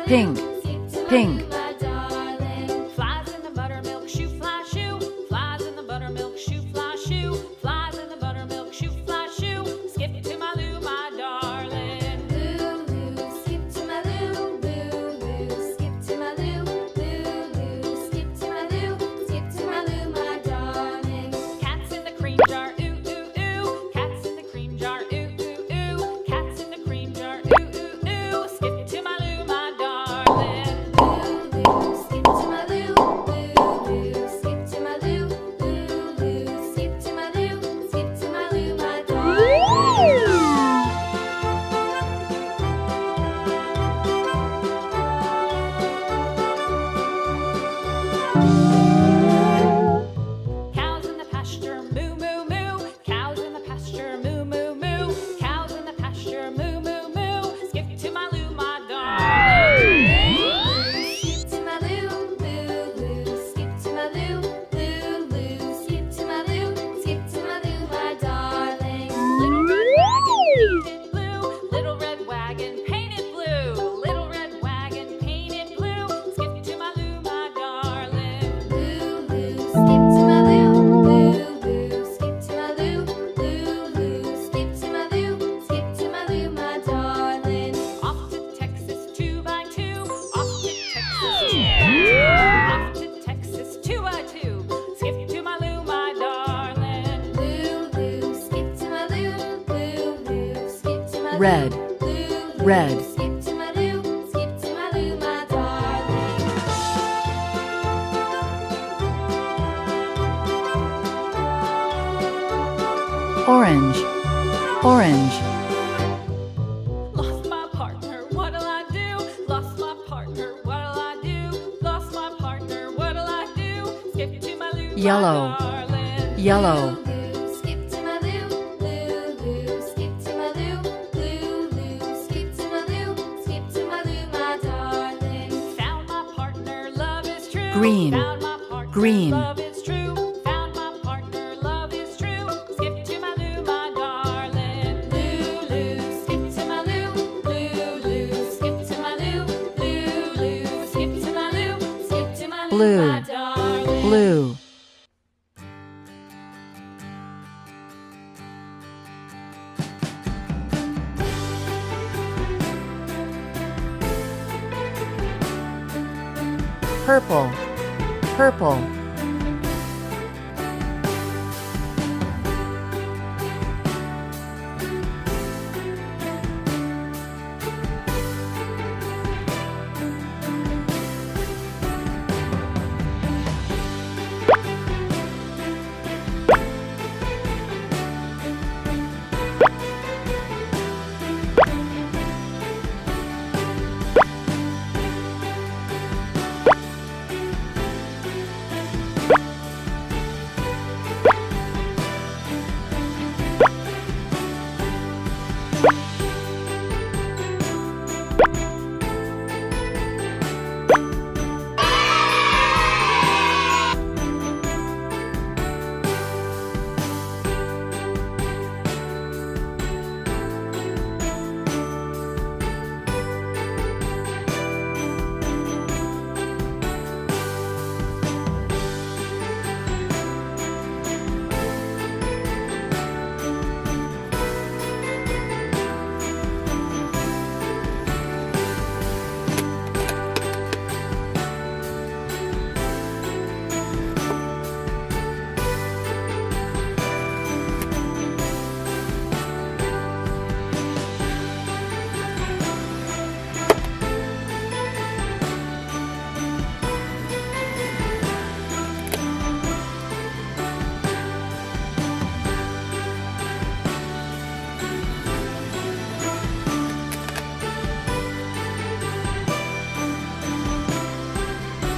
pink, pink. Flies in the buttermilk shoe, fly shoe. Flies in the buttermilk shoe, fly shoe. Flies in the buttermilk shoe, fly shoe. Skip to my Lou, my darling. Lou, skip to my Lou, Lou, skip to my Lou, Lou, skip to my Lou, skip to my Lou, my darling. Cats in the cream jar, ooh, ooh, ooh. Cats in the cream jar, ooh, ooh, ooh. Cats in the cream jar, ooh, ooh, ooh. Skip to my Lou, my darling. Lou, skip to my Lou, Lou, skip to my Lou, Lou, skip to my Lou, skip to my Lou, my darling. Cows in the pasture, moo, moo, moo. Cows in the pasture, moo, moo, moo. Cows in the pasture, moo, moo, moo. Skip to my Lou, my darling. Skip to my Lou, Lou, skip to my Lou, Lou, skip to my Lou, skip to my Lou, my darling. Little red wagon painted blue. Little red wagon painted blue. Little red wagon painted blue. Skip to my Lou, my darling. Lou, skip to my Lou, Lou, skip to my Lou, Lou, skip to my Lou, skip to my Lou, my darling. Off to Texas 2x2. Off to Texas 2x2. Off to Texas 2x2. Skip to my Lou, my darling. Lou, skip to my Lou, Lou, skip to my Lou, Red, Lou, red. skip to my Lou, skip to my Lou, my darling. Orange, orange. Lost my partner, what'll I do? Lost my partner, what'll I do? Lost my partner, what'll I do? Skip to my Lou, Yellow, my darling. yellow. Skip to my Lou, Lou, skip to my Lou, Lou, skip to my Lou, skip to my Lou, my darling. Found my partner, love is true. Green, Found my partner, green. love is true. Found my partner, love is true. Skip to my Lou, my darling. Lou, skip to my Lou. Lou, skip to my Lou. Lou, skip to my Lou. Skip to my Lou, Blue, my darling. blue. Purple, purple.